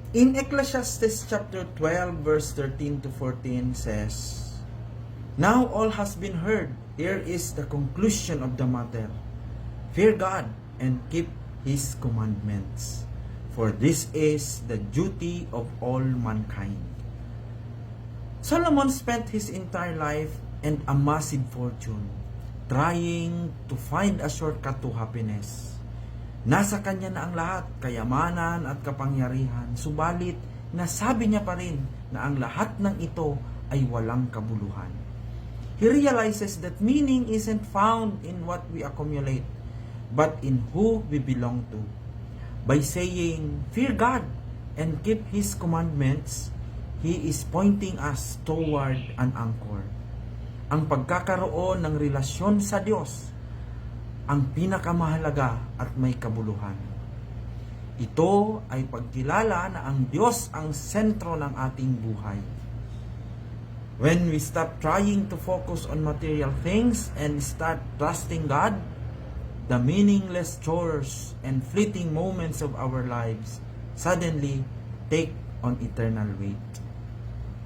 In Ecclesiastes chapter 12 verse 13 to 14 says, "Now all has been heard. Here is the conclusion of the matter. Fear God and keep His commandments, for this is the duty of all mankind." Solomon spent his entire life and a massive fortune trying to find a shortcut to happiness. Nasa kanya na ang lahat, kayamanan at kapangyarihan, subalit nasabi niya pa rin na ang lahat ng ito ay walang kabuluhan. He realizes that meaning isn't found in what we accumulate, but in who we belong to. By saying, "Fear God and keep His commandments," He is pointing us toward an anchor. Ang pagkakaroon ng relasyon sa Diyos ang pinakamahalaga at may kabuluhan. Ito ay pagkilala na ang Diyos ang sentro ng ating buhay. When we stop trying to focus on material things and start trusting God, the meaningless chores and fleeting moments of our lives suddenly take on eternal weight.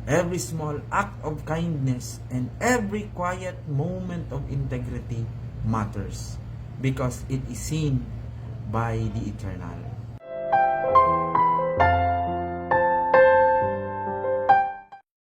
Every small act of kindness and every quiet moment of integrity matters, because it is seen by the eternal.